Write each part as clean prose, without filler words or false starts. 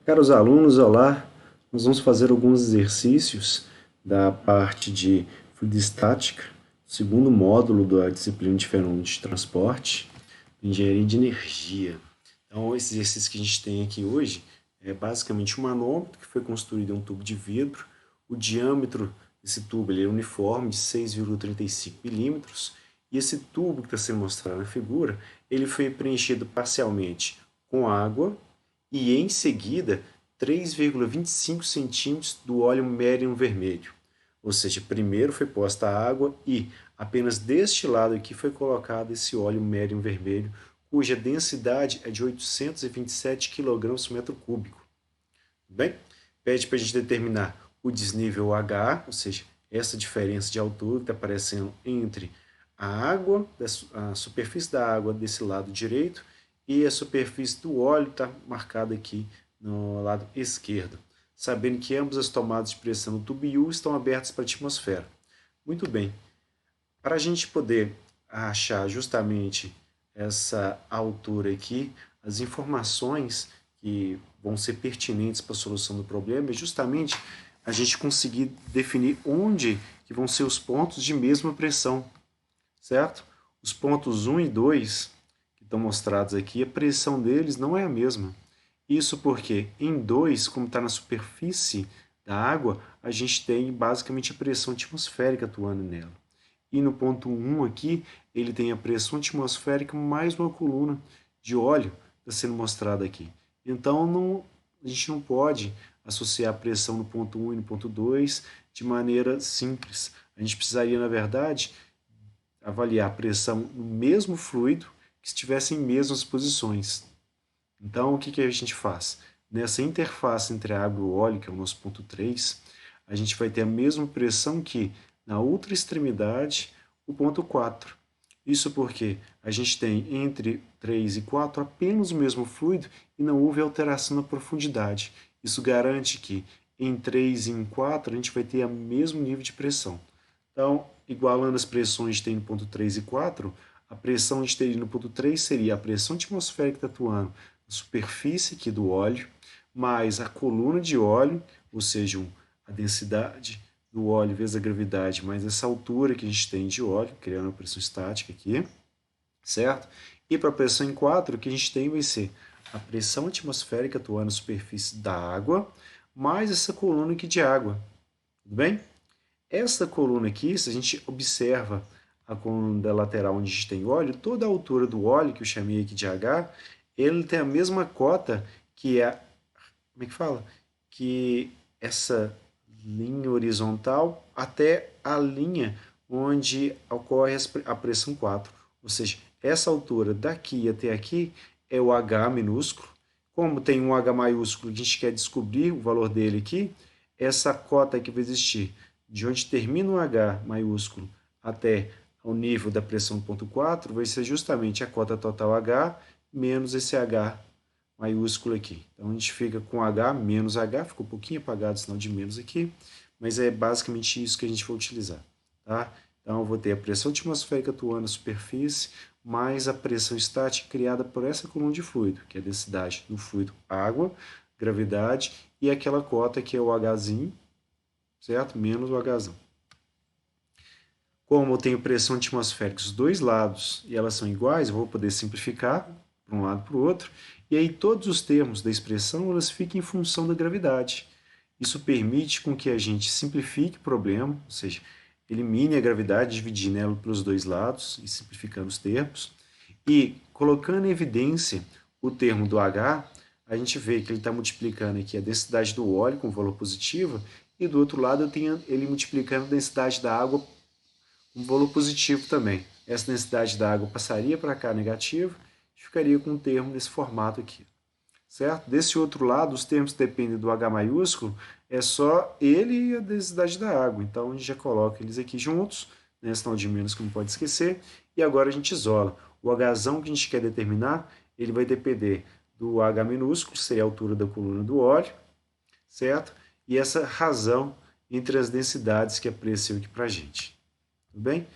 Caros alunos, olá! Nós vamos fazer alguns exercícios da parte de fluidostática, segundo módulo da disciplina de fenômenos de transporte, engenharia de energia. Então, esse exercício que a gente tem aqui hoje é basicamente um manômetro que foi construído em um tubo de vidro. O diâmetro desse tubo ele é uniforme, de 6,35 milímetros, e esse tubo que está sendo mostrado na figura, ele foi preenchido parcialmente com água e em seguida 3,25 centímetros do óleo médium vermelho. Ou seja, primeiro foi posta a água e apenas deste lado aqui foi colocado esse óleo médium vermelho, cuja densidade é de 827 kg por metro cúbico. Bem, pede para a gente determinar o desnível H, ou seja, essa diferença de altura que está aparecendo entre a água, a superfície da água desse lado direito e a superfície do óleo está marcada aqui no lado esquerdo, sabendo que ambas as tomadas de pressão do tubo U estão abertas para a atmosfera. Muito bem, para a gente poder achar justamente essa altura aqui, as informações que vão ser pertinentes para a solução do problema é justamente a gente conseguir definir onde que vão ser os pontos de mesma pressão, certo? Os pontos 1 e 2 que estão mostrados aqui, a pressão deles não é a mesma. Isso porque em 2, como está na superfície da água, a gente tem basicamente a pressão atmosférica atuando nela. E no ponto 1 aqui, ele tem a pressão atmosférica mais uma coluna de óleo que está sendo mostrada aqui. Então, a gente não pode associar a pressão no ponto 1 e no ponto 2 de maneira simples. A gente precisaria, na verdade, avaliar a pressão no mesmo fluido que estivesse em mesmas posições. Então, o que, que a gente faz? Nessa interface entre a água e o óleo, que é o nosso ponto 3, a gente vai ter a mesma pressão que na outra extremidade, o ponto 4. Isso porque a gente tem entre 3 e 4 apenas o mesmo fluido e não houve alteração na profundidade. Isso garante que em 3 e em 4 a gente vai ter o mesmo nível de pressão. Então, igualando as pressões que tem no ponto 3 e 4, a pressão que teria no ponto 3 seria a pressão atmosférica que está atuando na superfície aqui do óleo, mais a coluna de óleo, ou seja, a densidade do óleo vezes a gravidade, mais essa altura que a gente tem de óleo, criando a pressão estática aqui, certo? E para a pressão em 4, o que a gente tem vai ser a pressão atmosférica atuando na superfície da água, mais essa coluna aqui de água, tudo bem? Essa coluna aqui, se a gente observa a coluna da lateral onde a gente tem óleo, toda a altura do óleo, que eu chamei aqui de H, ele tem a mesma cota que é, como é que fala? Que essa linha horizontal até a linha onde ocorre a pressão 4. Ou seja, essa altura daqui até aqui é o H minúsculo. Como tem um H maiúsculo, a gente quer descobrir o valor dele aqui, essa cota que vai existir de onde termina o H maiúsculo até o nível da pressão ponto 4 vai ser justamente a cota total H menos esse H maiúsculo aqui. Então a gente fica com H menos H, ficou um pouquinho apagado o sinal de menos aqui, mas é basicamente isso que a gente vai utilizar. Tá? Então eu vou ter a pressão atmosférica atuando na superfície, mais a pressão estática criada por essa coluna de fluido, que é a densidade do fluido água, gravidade e aquela cota que é o Hzinho, certo? Menos o Hzão. Como eu tenho pressão atmosférica dos dois lados e elas são iguais, eu vou poder simplificar para um lado para o outro, e aí todos os termos da expressão elas ficam em função da gravidade. Isso permite com que a gente simplifique o problema, ou seja, elimine a gravidade dividindo ela pelos dois lados e simplificando os termos. E colocando em evidência o termo do H, a gente vê que ele está multiplicando aqui a densidade do óleo com valor positivo, e do outro lado eu tenho ele multiplicando a densidade da água com valor positivo também. Essa densidade da água passaria para cá negativo e ficaria com um termo nesse formato aqui. Certo? Desse outro lado, os termos que dependem do H maiúsculo, é só ele e a densidade da água. Então, a gente já coloca eles aqui juntos, né, sinal de menos que não pode esquecer, e agora a gente isola. O Hzão que a gente quer determinar, ele vai depender do H minúsculo, que seria a altura da coluna do óleo, certo? E essa razão entre as densidades que apareceu aqui para a gente. Tudo bem?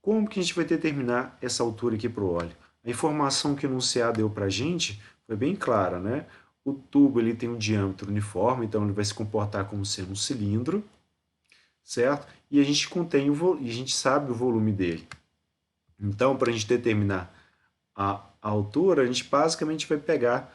Como que a gente vai determinar essa altura aqui para o óleo? A informação que o enunciado deu para a gente foi bem clara, né? o tubo ele tem um diâmetro uniforme, então ele vai se comportar como sendo um cilindro, certo? E a gente a gente sabe o volume dele. Então, para a gente determinar a altura, a gente basicamente vai pegar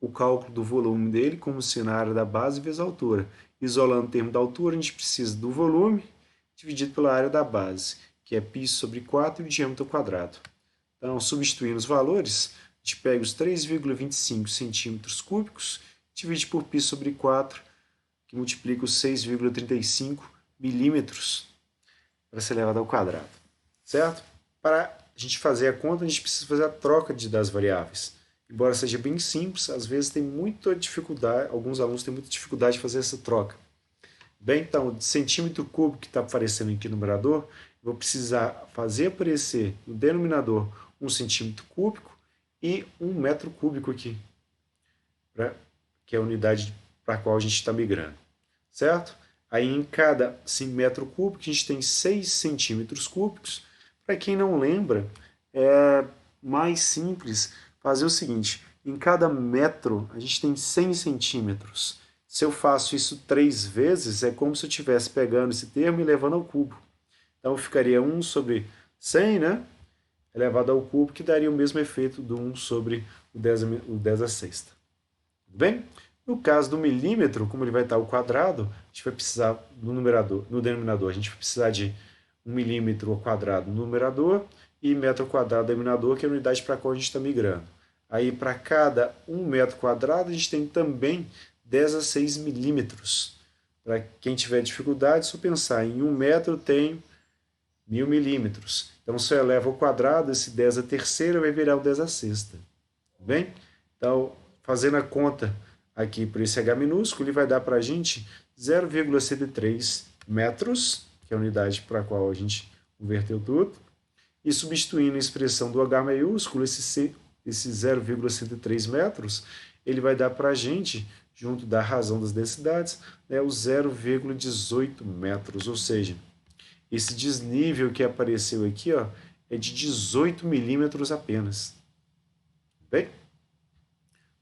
o cálculo do volume dele como se na área da base vezes a altura. Isolando o termo da altura, a gente precisa do volume dividido pela área da base, que é π sobre 4 e o diâmetro quadrado. Então, substituindo os valores, a gente pega os 3,25 centímetros cúbicos, divide por π sobre 4, que multiplica os 6,35 milímetros para ser elevado ao quadrado. Certo? Para a gente fazer a conta, a gente precisa fazer a troca das variáveis. Embora seja bem simples, às vezes tem muita dificuldade, alguns alunos têm muita dificuldade de fazer essa troca. Bem, então, de centímetro cúbico que está aparecendo aqui no numerador, eu vou precisar fazer aparecer no denominador 1 centímetro cúbico e 1 metro cúbico aqui, que é a unidade para a qual a gente está migrando, certo? Aí em cada metro cúbico a gente tem 6 centímetros cúbicos. Para quem não lembra, é mais simples fazer o seguinte, em cada metro a gente tem 100 centímetros. Se eu faço isso 3 vezes, é como se eu estivesse pegando esse termo e levando ao cubo. Então ficaria 1 sobre 100, né? Elevado ao cubo, que daria o mesmo efeito do 1 sobre o 10 a sexta. Tudo bem? No caso do milímetro, como ele vai estar ao quadrado, a gente vai precisar no denominador, a gente vai precisar de 1 milímetro ao quadrado no numerador e metro ao quadrado no denominador, que é a unidade para a qual a gente está migrando. Aí, para cada 1 metro quadrado, a gente tem também 10 a 6 milímetros. Para quem tiver dificuldade, se eu pensar em 1 metro, tem 1000 milímetros. Então, se eu elevo ao quadrado, esse 10 a terceira vai virar o 10 a sexta. Bem? Então, fazendo a conta aqui por esse H minúsculo, ele vai dar para a gente 0,103 metros, que é a unidade para a qual a gente converteu tudo, e substituindo a expressão do H maiúsculo, esse 0,103 metros, ele vai dar para a gente, junto da razão das densidades, né, o 0,18 metros, ou seja, esse desnível que apareceu aqui ó, é de 18 milímetros apenas. Bem?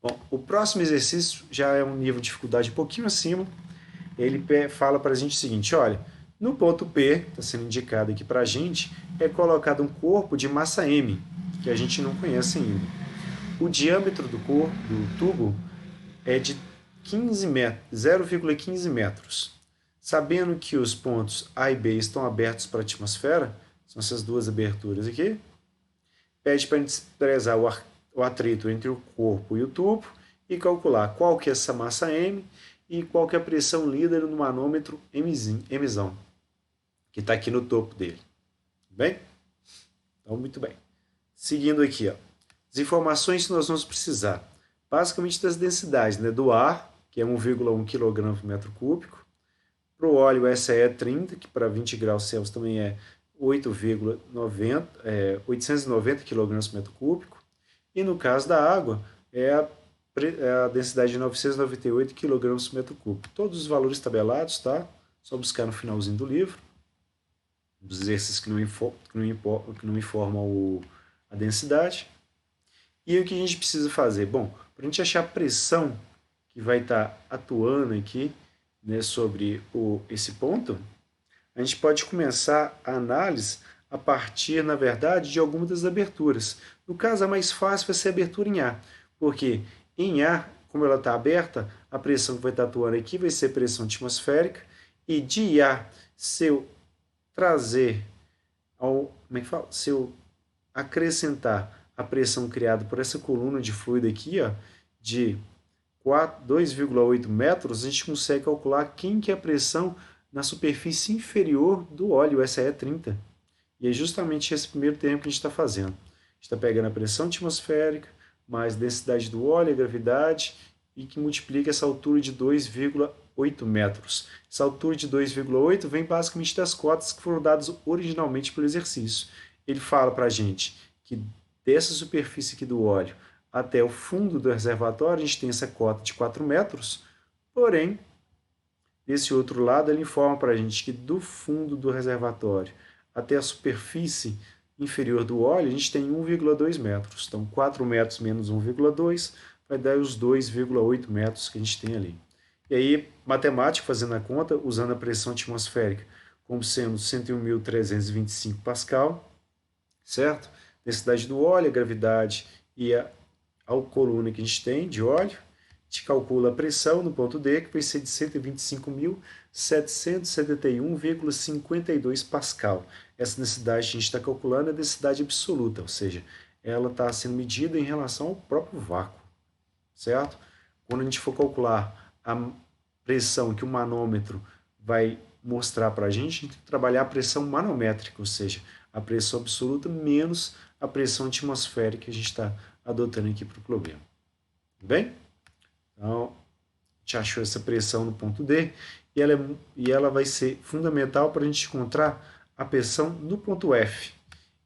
Bom, o próximo exercício já é um nível de dificuldade um pouquinho acima. Ele fala para a gente o seguinte, olha, no ponto P, está sendo indicado aqui para a gente, é colocado um corpo de massa M, que a gente não conhece ainda. O diâmetro do tubo é de 0,15 metros. Sabendo que os pontos A e B estão abertos para a atmosfera, são essas duas aberturas aqui, pede para a gente desprezar o atrito entre o corpo e o tubo e calcular qual que é essa massa M e qual que é a pressão lida no manômetro Mzão, que está aqui no topo dele. Bem? Então, muito bem. Seguindo aqui, ó, as informações que nós vamos precisar, basicamente das densidades, né, do ar, que é 1,1 kg por metro cúbico, para o óleo SE30, que para 20 graus Celsius também é 890 kg por metro cúbico, e no caso da água é a densidade de 998 kg por metro cúbico. Todos os valores tabelados, tá? Só buscar no finalzinho do livro, dos exercícios que não informam a densidade. E o que a gente precisa fazer? Bom, para a gente achar a pressão que vai estar atuando aqui, né, sobre esse ponto, a gente pode começar a análise a partir, na verdade, de algumas das aberturas. No caso, a mais fácil vai ser a abertura em A, porque em A, como ela está aberta, a pressão que vai estar atuando aqui vai ser pressão atmosférica, e de A, se eu trazer, se eu acrescentar a pressão criada por essa coluna de fluido aqui, ó, de 2,8 metros, a gente consegue calcular quem que é a pressão na superfície inferior do óleo SE30. E é justamente esse primeiro termo que a gente está fazendo. A gente está pegando a pressão atmosférica, mais a densidade do óleo, a gravidade, e que multiplica essa altura de 2,8 metros. Essa altura de 2,8 vem basicamente das cotas que foram dadas originalmente pelo exercício. Ele fala para a gente que dessa superfície aqui do óleo até o fundo do reservatório, a gente tem essa cota de 4 metros, porém, desse outro lado, ele informa para a gente que do fundo do reservatório até a superfície inferior do óleo, a gente tem 1,2 metros. Então, 4 metros menos 1,2 vai dar os 2,8 metros que a gente tem ali. E aí, matemática, fazendo a conta, usando a pressão atmosférica como sendo 101.325 Pascal, certo? Densidade do óleo, a gravidade e a coluna que a gente tem de óleo. A gente calcula a pressão no ponto D, que vai ser de 125.771,52 Pascal. Essa densidade que a gente está calculando é a densidade absoluta, ou seja, ela está sendo medida em relação ao próprio vácuo, certo? Quando a gente for calcular a pressão que o manômetro vai mostrar para a gente tem que trabalhar a pressão manométrica, ou seja, a pressão absoluta menos a pressão atmosférica que a gente está adotando aqui para o problema. Bem? Então, a gente achou essa pressão no ponto D e ela vai ser fundamental para a gente encontrar a pressão no ponto F.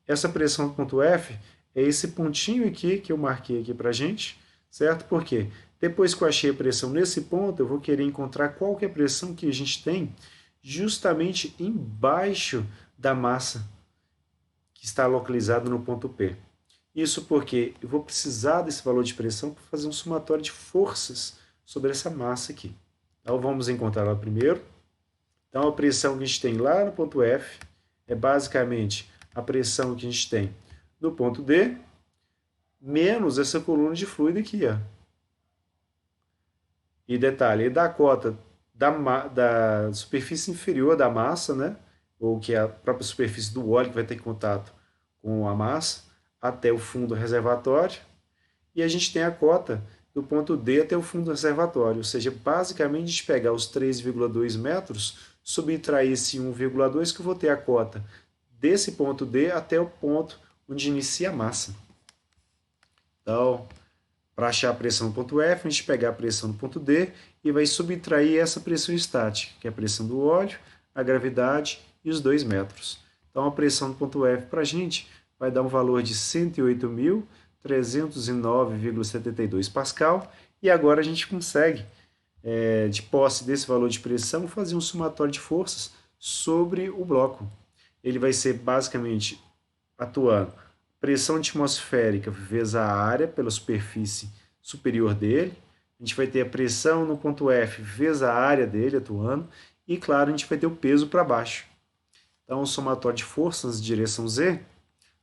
Essa pressão no ponto F é esse pontinho aqui que eu marquei aqui para a gente, certo? Por quê? Depois que eu achei a pressão nesse ponto, eu vou querer encontrar qual que é a pressão que a gente tem justamente embaixo da massa que está localizada no ponto P. Isso porque eu vou precisar desse valor de pressão para fazer um somatório de forças sobre essa massa aqui. Então vamos encontrar ela primeiro. Então a pressão que a gente tem lá no ponto F é basicamente a pressão que a gente tem no ponto D, menos essa coluna de fluido aqui, ó. E detalhe, da cota da superfície inferior da massa, né? Ou que é a própria superfície do óleo que vai ter contato com a massa, até o fundo reservatório. E a gente tem a cota do ponto D até o fundo reservatório. Ou seja, basicamente a gente pegar os 3,2 metros, subtrair esse 1,2 que eu vou ter a cota desse ponto D até o ponto onde inicia a massa. Então, para achar a pressão no ponto F, a gente pega a pressão no ponto D e vai subtrair essa pressão estática, que é a pressão do óleo, a gravidade e os 2 metros. Então, a pressão no ponto F para a gente vai dar um valor de 108.309,72 Pascal. E agora a gente consegue, de posse desse valor de pressão, fazer um somatório de forças sobre o bloco. Ele vai ser basicamente atuando pressão atmosférica vezes a área pela superfície superior dele. A gente vai ter a pressão no ponto F vezes a área dele atuando. E, claro, a gente vai ter o peso para baixo. Então, o somatório de forças de direção Z,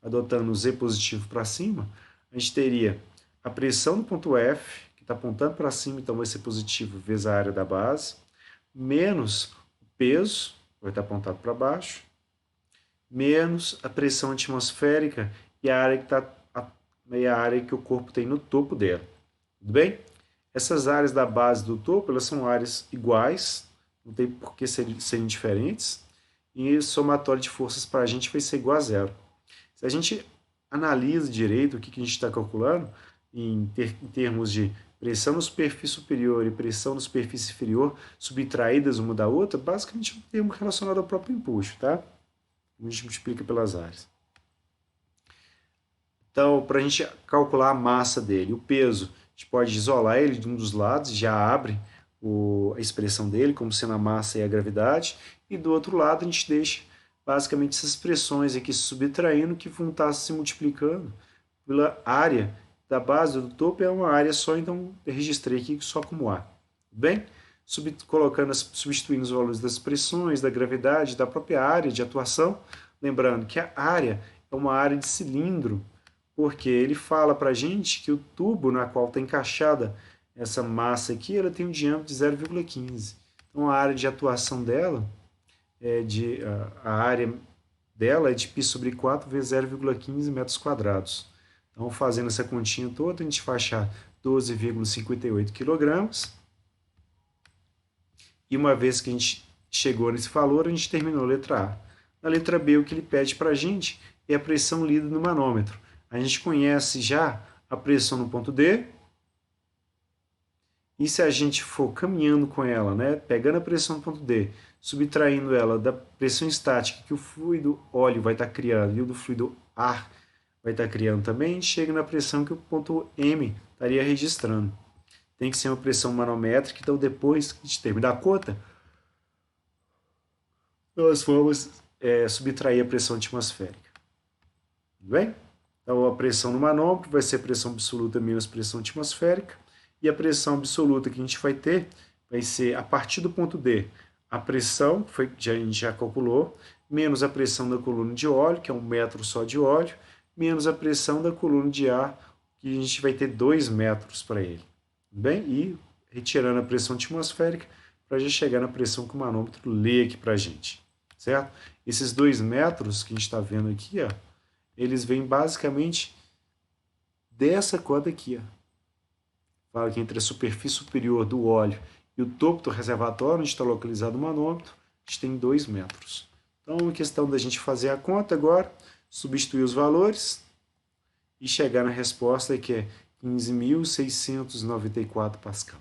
adotando o Z positivo para cima, a gente teria a pressão no ponto F, que está apontando para cima, então vai ser positivo vezes a área da base, menos o peso, vai estar apontado para baixo, menos a pressão atmosférica e a área que o corpo tem no topo dela. Tudo bem? Essas áreas da base do topo, elas são áreas iguais, não tem por que serem diferentes, e o somatório de forças para a gente vai ser igual a zero. Se a gente analisa direito o que a gente está calculando, em termos de pressão na superfície superior e pressão na superfície inferior, subtraídas uma da outra, basicamente é um termo relacionado ao próprio empuxo, tá? A gente multiplica pelas áreas. Então, para a gente calcular a massa dele, o peso, a gente pode isolar ele de um dos lados, já abre a expressão dele, como sendo a massa e a gravidade, e do outro lado a gente deixa basicamente essas expressões aqui subtraindo que vão estar se multiplicando pela área da base do topo, é uma área só, então eu registrei aqui só como A. Bem? Substituindo os valores das pressões, da gravidade, da própria área de atuação, lembrando que a área é uma área de cilindro, porque ele fala para a gente que o tubo na qual está encaixada essa massa aqui, ela tem um diâmetro de 0,15. Então a área de atuação dela, a área dela é de π sobre 4 vezes 0,15 metros quadrados. Então fazendo essa continha toda, a gente vai achar 12,58 quilogramas. E uma vez que a gente chegou nesse valor, a gente terminou a letra A. Na letra B, o que ele pede para a gente é a pressão lida no manômetro. A gente conhece já a pressão no ponto D. E se a gente for caminhando com ela, né, pegando a pressão no ponto D, subtraindo ela da pressão estática que o fluido óleo vai estar criando e o do fluido ar vai estar criando também, a gente chega na pressão que o ponto M estaria registrando. Tem que ser uma pressão manométrica, então depois que a gente terminar a conta, nós vamos subtrair a pressão atmosférica. Tudo bem? Então a pressão no manômetro vai ser pressão absoluta menos pressão atmosférica. E a pressão absoluta que a gente vai ter vai ser, a partir do ponto D, a pressão, que a gente já calculou, menos a pressão da coluna de óleo, que é 1 metro só de óleo, menos a pressão da coluna de ar, que a gente vai ter 2 metros para ele. Bem? E retirando a pressão atmosférica, para já chegar na pressão que o manômetro lê aqui para a gente. Certo? Esses 2 metros que a gente está vendo aqui, ó, eles vêm basicamente dessa conta aqui. Ó. Fala que entre a superfície superior do óleo e o topo do reservatório, onde está localizado o manômetro, a gente tem 2 metros. Então, a questão da gente fazer a conta agora, substituir os valores e chegar na resposta que é 15.694 Pascal.